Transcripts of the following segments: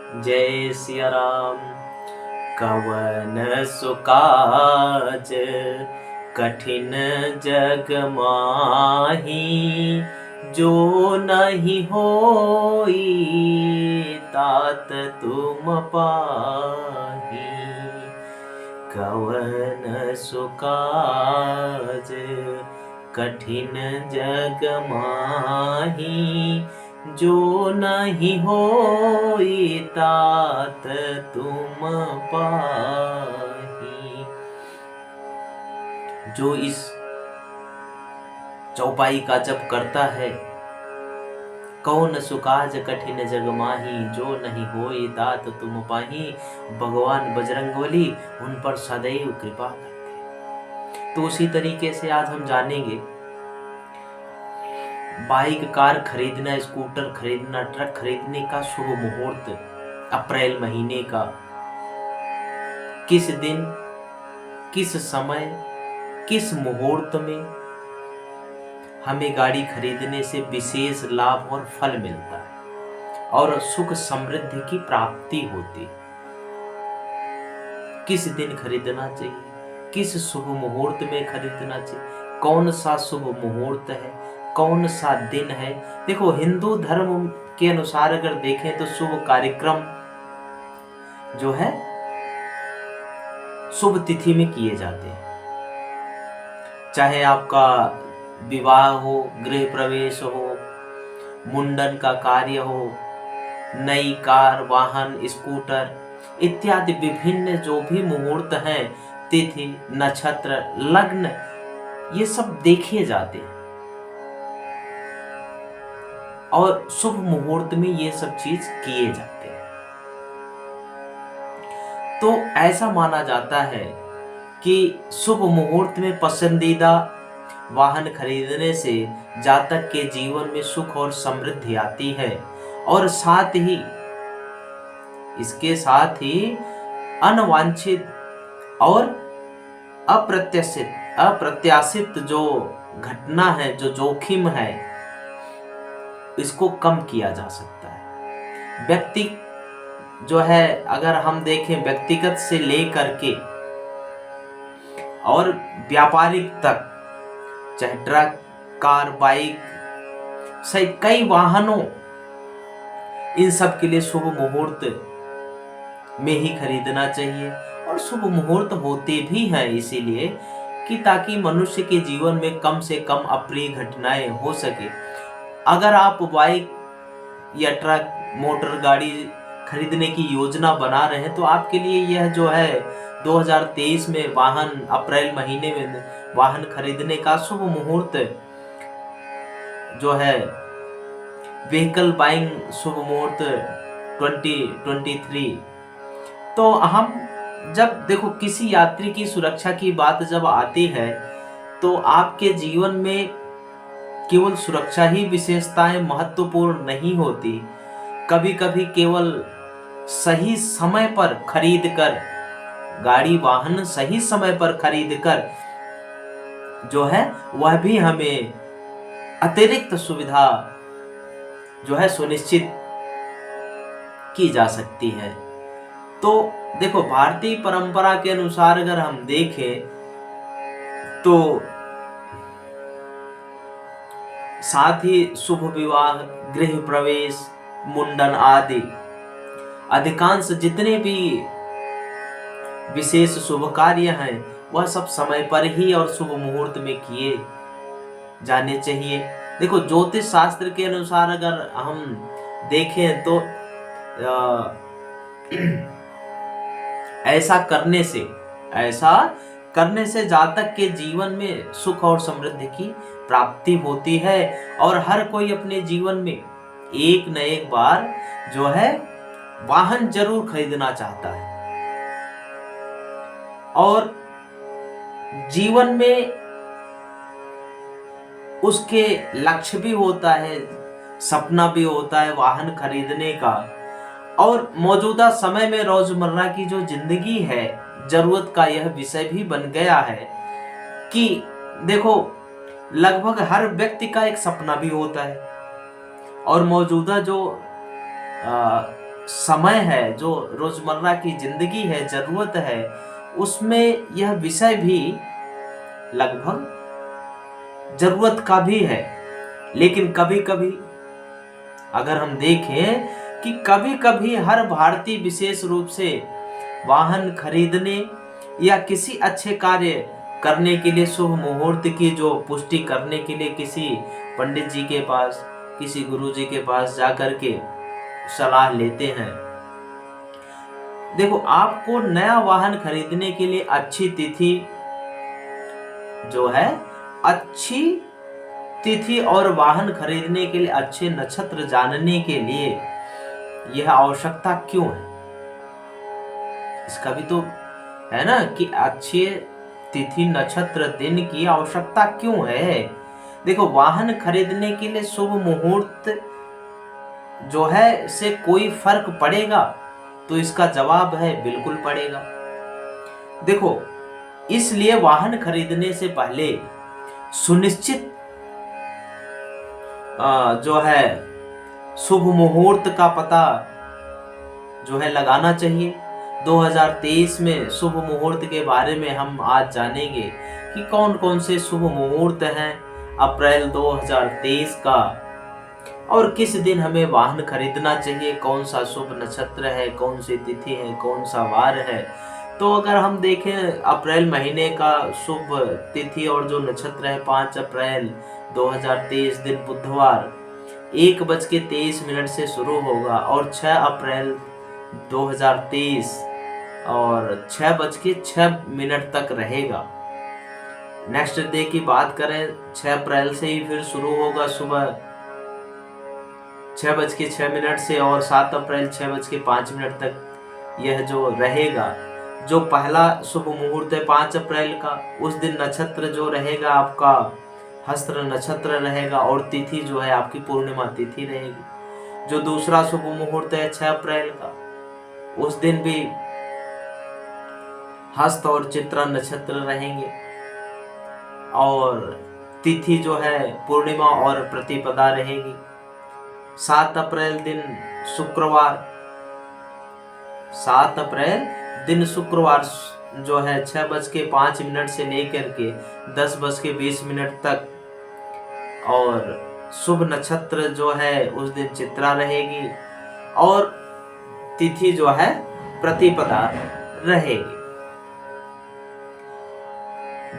जय सिया राम। कवन सुकाज कठिन जग माही, जो नहीं होई तात तुम पाही। कवन सुकाज कठिन जग माही, जो नहीं होई तात तुम पाही। जो इस चौपाई का जप करता है, कौन सुकाज कठिन जग माही, जो नहीं होई तात तुम पाही, भगवान बजरंगबली उन पर सदैव कृपा करते। तो उसी तरीके से आज हम जानेंगे, बाइक कार खरीदना, स्कूटर खरीदना, ट्रक खरीदने का शुभ मुहूर्त अप्रैल महीने का किस दिन, किस समय, किस मुहूर्त में हमें गाड़ी खरीदने से विशेष लाभ और फल मिलता है और सुख समृद्धि की प्राप्ति होती। किस दिन खरीदना चाहिए, किस शुभ मुहूर्त में खरीदना चाहिए, कौन सा शुभ मुहूर्त है, कौन सा दिन है। देखो, हिंदू धर्म के अनुसार अगर देखें तो शुभ कार्यक्रम जो है शुभ तिथि में किए जाते हैं। चाहे आपका विवाह हो, गृह प्रवेश हो, मुंडन का कार्य हो, नई कार, वाहन, स्कूटर इत्यादि विभिन्न जो भी मुहूर्त हैं, तिथि, नक्षत्र, लग्न, ये सब देखे जाते हैं और शुभ मुहूर्त में ये सब चीज किए जाते हैं। तो ऐसा माना जाता है कि शुभ मुहूर्त में पसंदीदा वाहन खरीदने से जातक के जीवन में सुख और समृद्धि आती है और इसके साथ ही अनवांछित और अप्रत्याशित जो घटना है, जो जोखिम है, इसको कम किया जा सकता है। व्यक्ति जो है, अगर हम देखें व्यक्तिगत से लेकर के और व्यापारिक तक, चाहे ट्रक, कार, बाइक सहित कई वाहनों, इन सब के लिए शुभ मुहूर्त में ही खरीदना चाहिए। और शुभ मुहूर्त होते भी हैं इसीलिए कि ताकि मनुष्य के जीवन में कम से कम अप्रिय घटनाएं हो सके। अगर आप बाइक या ट्रक, मोटर गाड़ी खरीदने की योजना बना रहे हैं तो आपके लिए यह जो है 2023 में वाहन, अप्रैल महीने में वाहन खरीदने का शुभ मुहूर्त जो है, व्हीकल बाइंग शुभ मुहूर्त 2023। तो हम जब देखो, किसी यात्री की सुरक्षा की बात जब आती है तो आपके जीवन में केवल सुरक्षा ही विशेषताएं महत्वपूर्ण नहीं होती। कभी कभी केवल सही समय पर खरीद कर, गाड़ी वाहन सही समय पर खरीद कर जो है वह भी हमें अतिरिक्त सुविधा जो है सुनिश्चित की जा सकती है। तो देखो, भारतीय परंपरा के अनुसार अगर हम देखें तो साथ ही शुभ विवाह, गृह प्रवेश, मुंडन आदि अधिकांश जितने भी विशेष शुभ कार्य हैं वह सब समय पर ही और शुभ मुहूर्त में किए जाने चाहिए। देखो, ज्योतिष शास्त्र के अनुसार अगर हम देखें तो ऐसा करने से जातक के जीवन में सुख और समृद्धि की प्राप्ति होती है और हर कोई अपने जीवन में एक न एक बार जो है वाहन जरूर खरीदना चाहता है और जीवन में उसके लक्ष्य भी होता है, सपना भी होता है वाहन खरीदने का। और मौजूदा समय में रोजमर्रा की जो जिंदगी है, जरूरत का यह विषय भी बन गया है कि देखो, लगभग हर व्यक्ति का एक सपना भी होता है और मौजूदा जो समय है, जो रोजमर्रा की जिंदगी है, जरूरत है, उसमें यह विषय भी लगभग जरूरत का भी है। लेकिन कभी कभी अगर हम देखें कि कभी कभी हर भारतीय विशेष रूप से वाहन खरीदने या किसी अच्छे कार्य करने के लिए शुभ मुहूर्त की जो पुष्टि करने के लिए किसी पंडित जी के पास, किसी गुरु जी के पास जाकर के सलाह लेते हैं। देखो, आपको नया वाहन खरीदने के लिए अच्छी तिथि जो है, अच्छी तिथि और वाहन खरीदने के लिए अच्छे नक्षत्र जानने के लिए यह आवश्यकता क्यों है? इसका भी तो है ना कि अच्छे तिथि नक्षत्र दिन की आवश्यकता क्यों है। देखो, वाहन खरीदने के लिए शुभ मुहूर्त जो है से कोई फर्क पड़ेगा? तो इसका जवाब है बिल्कुल पड़ेगा। देखो, इसलिए वाहन खरीदने से पहले सुनिश्चित जो है शुभ मुहूर्त का पता जो है लगाना चाहिए। 2023 में शुभ मुहूर्त के बारे में हम आज जानेंगे कि कौन कौन से शुभ मुहूर्त हैं अप्रैल 2023 का, और किस दिन हमें वाहन खरीदना चाहिए, कौन सा शुभ नक्षत्र है, कौन सी तिथि है, कौन सा वार है। तो अगर हम देखें अप्रैल महीने का शुभ तिथि और जो नक्षत्र है 5 अप्रैल 2023 दिन बुधवार 1:23 से शुरू होगा और 6 अप्रैल 2023 और 6:06 तक रहेगा। नेक्स्ट डे की बात करें 6 अप्रैल से ही फिर शुरू होगा सुबह 6:06 से और 7 अप्रैल 6:05 तक यह जो रहेगा। जो पहला शुभ मुहूर्त है 5 अप्रैल का, उस दिन नक्षत्र जो रहेगा आपका हस्त्र नक्षत्र रहेगा और तिथि जो है आपकी पूर्णिमा तिथि रहेगी। जो दूसरा शुभ मुहूर्त है 6 अप्रैल का, उस दिन भी हस्त और चित्रा नक्षत्र रहेंगे और तिथि जो है पूर्णिमा और प्रतिपदा रहेगी। 7 अप्रैल दिन शुक्रवार, 7 अप्रैल दिन शुक्रवार जो है 6:05 से लेकर के 10:20 तक, और शुभ नक्षत्र जो है उस दिन चित्रा रहेगी और तिथि जो है प्रतिपदा रहेगी।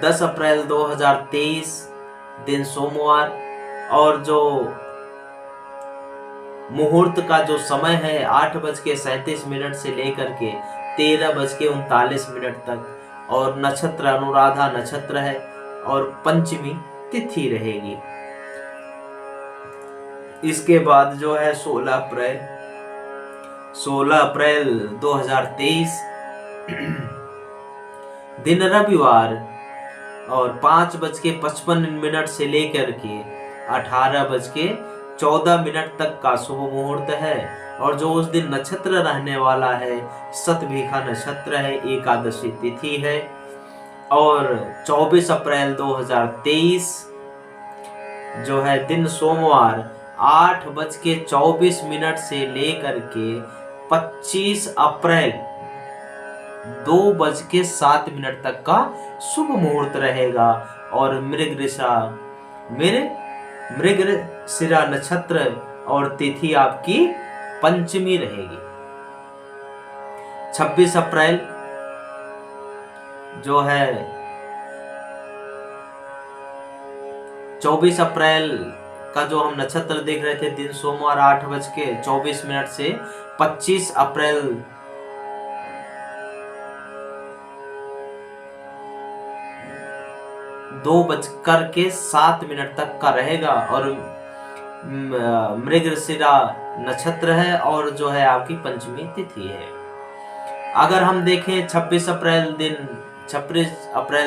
10 अप्रैल 2023 दिन सोमवार, और जो मुहूर्त का जो समय है 8:37 से लेकर के 13:39 तक, और नक्षत्र अनुराधा नक्षत्र है और पंचमी तिथि रहेगी। इसके बाद जो है 16 अप्रैल 2023 दिन रविवार और 5:55 से लेकर के 18:14 तक का शुभ मुहूर्त है, और जो उस दिन नक्षत्र रहने वाला है शतभिखा नक्षत्र है, एकादशी तिथि है। और 24 अप्रैल 2023 जो है दिन सोमवार 8:24 से लेकर के 25 अप्रैल 2:07 तक का शुभ मुहूर्त रहेगा। और मृगशिरा नक्षत्र और तिथि आपकी पंचमी रहेगी। 26 अप्रैल जो है 24 अप्रैल का जो हम नक्षत्र देख रहे थे दिन सोमवार 8:24 से 25 अप्रैल 2:07 तक का रहेगा। और मृगशिरा नक्षत्र है और जो है आपकी पंचमी तिथि है। अगर हम देखें 26 अप्रैल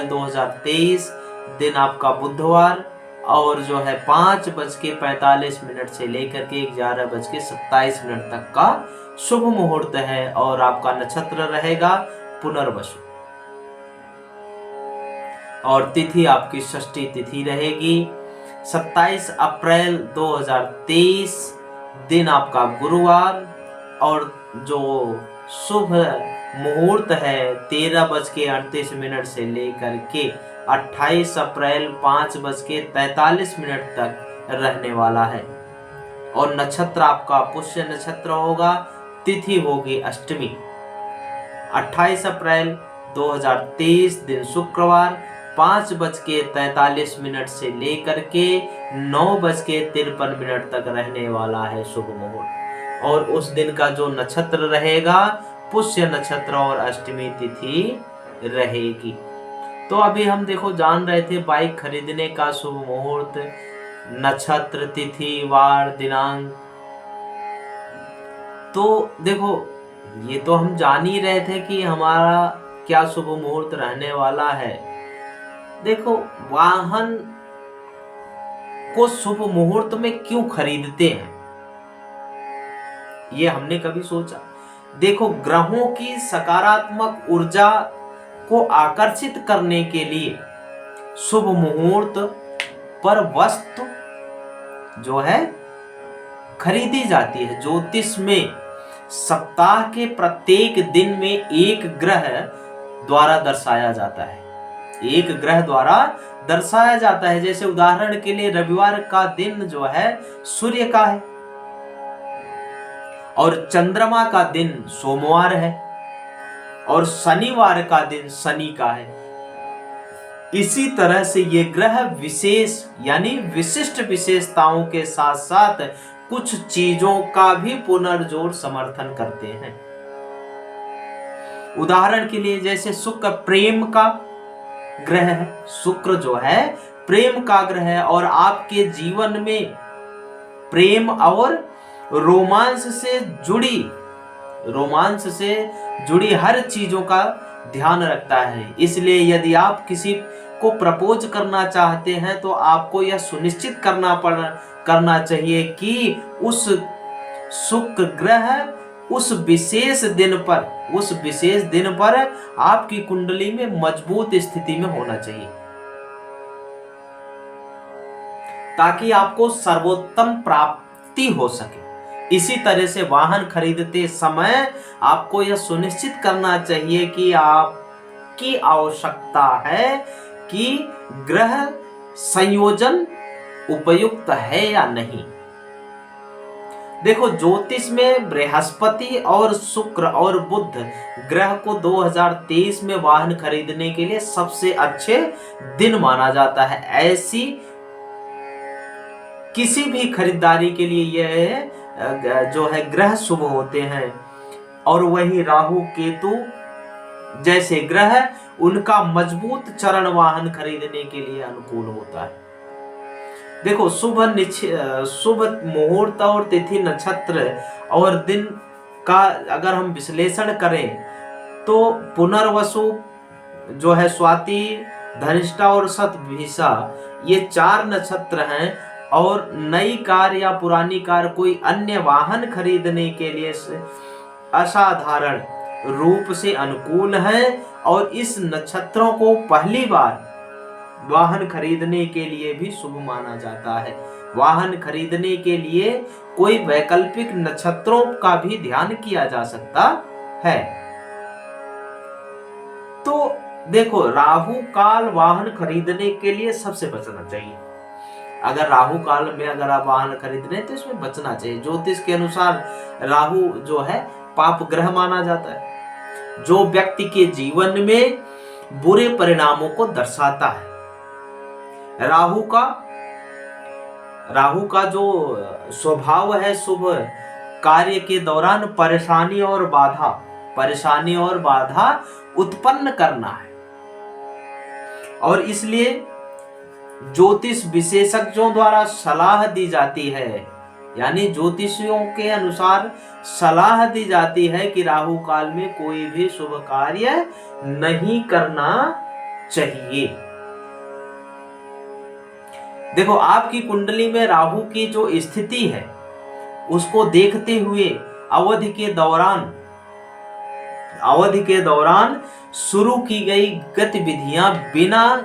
2023 दिन आपका बुधवार, और जो है 5:45 से लेकर के 11:27 तक का शुभ मुहूर्त है, और आपका नक्षत्र रहेगा पुनर्वसु, और तिथि आपकी षष्ठी तिथि रहेगी। 27 अप्रैल 2023 दिन आपका गुरुवार, और जो शुभ मुहूर्त है 13:38 से लेकर के 28 अप्रैल 5:43 तक रहने वाला है। और नक्षत्र आपका पुष्य नक्षत्र होगा, तिथि होगी अष्टमी। 28 अप्रैल 2023 दिन शुक्रवार 5:43 से लेकर के 9:53 तक रहने वाला है शुभ मुहूर्त। और उस दिन का जो नक्षत्र रहेगा पुष्य नक्षत्र और अष्टमी तिथि रहेगी। तो अभी हम देखो जान रहे थे बाइक खरीदने का शुभ मुहूर्त, नक्षत्र, तिथि, वार, दिनांक। तो देखो ये तो हम जान ही रहे थे कि हमारा क्या शुभ मुहूर्त रहने वाला है। देखो वाहन को शुभ मुहूर्त में क्यों खरीदते हैं, ये हमने कभी सोचा? देखो ग्रहों की सकारात्मक ऊर्जा को आकर्षित करने के लिए शुभ मुहूर्त पर वस्तु जो है खरीदी जाती है। ज्योतिष में सप्ताह के प्रत्येक दिन में एक ग्रह द्वारा दर्शाया जाता है, एक ग्रह द्वारा दर्शाया जाता है। जैसे उदाहरण के लिए रविवार का दिन जो है सूर्य का है और चंद्रमा का दिन सोमवार है और शनिवार का दिन शनि का है। इसी तरह से ये ग्रह विशेष यानी विशिष्ट विशेषताओं के साथ साथ कुछ चीजों का भी पुनर्जोड़ समर्थन करते हैं। उदाहरण के लिए जैसे शुक्र प्रेम का ग्रह है, शुक्र जो है प्रेम का ग्रह है और आपके जीवन में प्रेम और रोमांस से जुड़ी हर चीजों का ध्यान रखता है। इसलिए यदि आप किसी को प्रपोज करना चाहते हैं तो आपको यह सुनिश्चित करना चाहिए कि उस शुक्र ग्रह उस विशेष दिन पर आपकी कुंडली में मजबूत स्थिति में होना चाहिए, ताकि आपको सर्वोत्तम प्राप्ति हो सके। इसी तरह से वाहन खरीदते समय आपको यह सुनिश्चित करना चाहिए कि आपकी आवश्यकता है कि ग्रह संयोजन उपयुक्त है या नहीं। देखो ज्योतिष में बृहस्पति और शुक्र और बुध ग्रह को 2023 में वाहन खरीदने के लिए सबसे अच्छे दिन माना जाता है। ऐसी किसी भी खरीदारी के लिए यह जो है ग्रह शुभ होते हैं। और वही राहु केतु जैसे ग्रह उनका मजबूत चरण वाहन खरीदने के लिए अनुकूल होता है। देखो शुभ मुहूर्त और तिथि, नक्षत्र और दिन का अगर हम विश्लेषण करें तो पुनर्वसु जो है स्वाति, धनिष्ठा और शतभिषा ये 4 नक्षत्र हैं और नई कार या पुरानी कार कोई अन्य वाहन खरीदने के लिए असाधारण रूप से अनुकूल है। और इस नक्षत्रों को पहली बार वाहन खरीदने के लिए भी शुभ माना जाता है। वाहन खरीदने के लिए कोई वैकल्पिक नक्षत्रों का भी ध्यान किया जा सकता है। तो देखो राहु काल वाहन खरीदने के लिए सबसे बचना चाहिए। अगर राहु काल में अगर आप वाहन खरीद रहे हैं तो इसमें बचना चाहिए। ज्योतिष के अनुसार राहु जो है पाप ग्रह माना जाता है, जो व्यक्ति के जीवन में बुरे परिणामों को दर्शाता है। राहु का जो स्वभाव है शुभ कार्य के दौरान परेशानी और बाधा उत्पन्न करना है। और इसलिए ज्योतिष विशेषज्ञों द्वारा सलाह दी जाती है, यानी ज्योतिषियों के अनुसार सलाह दी जाती है कि राहु काल में कोई भी शुभ कार्य नहीं करना चाहिए। देखो आपकी कुंडली में राहु की जो स्थिति है उसको देखते हुए अवधि के दौरान शुरू की गई गतिविधियां बिना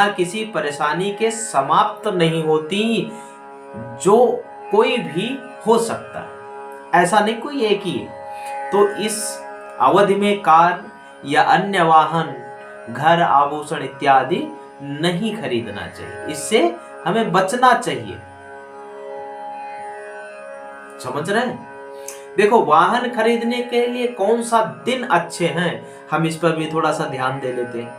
किसी परेशानी के समाप्त नहीं होती, जो कोई भी हो सकता है। ऐसा नहीं कोई एक ही है। तो इस अवधि में कार या अन्य वाहन, घर, आभूषण इत्यादि नहीं खरीदना चाहिए, इससे हमें बचना चाहिए। समझ रहे हैं? देखो, वाहन खरीदने के लिए कौन सा दिन अच्छे हैं, हम इस पर भी थोड़ा सा ध्यान दे लेते हैं।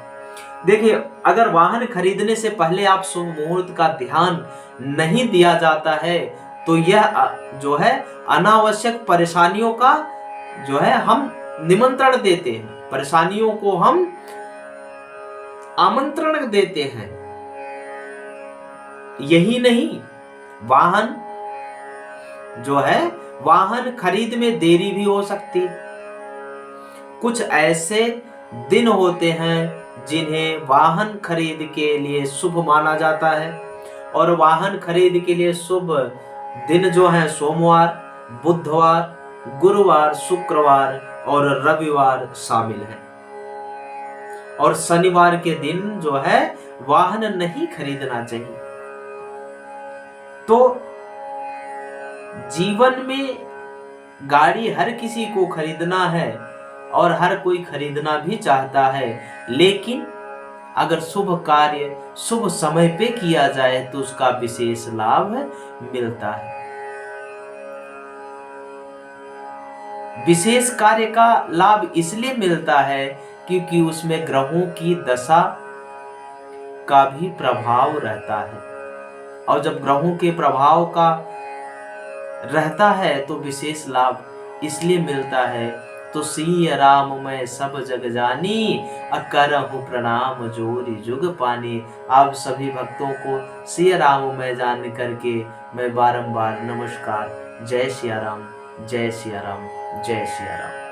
देखिए, अगर वाहन खरीदने से पहले आप शुभ मुहूर्त का ध्यान नहीं दिया जाता है तो यह जो है अनावश्यक परेशानियों का जो है हम निमंत्रण देते हैं, परेशानियों को हम आमंत्रण देते हैं। यही नहीं, वाहन जो है वाहन खरीद में देरी भी हो सकती। कुछ ऐसे दिन होते हैं जिन्हें वाहन खरीद के लिए शुभ माना जाता है, और वाहन खरीद के लिए शुभ दिन जो है सोमवार, बुधवार, गुरुवार, शुक्रवार और रविवार शामिल है। और शनिवार के दिन जो है वाहन नहीं खरीदना चाहिए। तो जीवन में गाड़ी हर किसी को खरीदना है और हर कोई खरीदना भी चाहता है, लेकिन अगर शुभ कार्य शुभ समय पे किया जाए तो उसका विशेष लाभ मिलता है। विशेष कार्य का लाभ इसलिए मिलता है क्योंकि उसमें ग्रहों की दशा का भी प्रभाव रहता है, और जब ग्रहों के प्रभाव का रहता है तो विशेष लाभ इसलिए मिलता है। तो सिय राम मैं सब जग जानी, करहूं प्रणाम जोरी जुग पानी। आप सभी भक्तों को सिय राम मैं जान करके मैं बारंबार नमस्कार। जय सिया राम, जय सिया राम, जय सिया राम।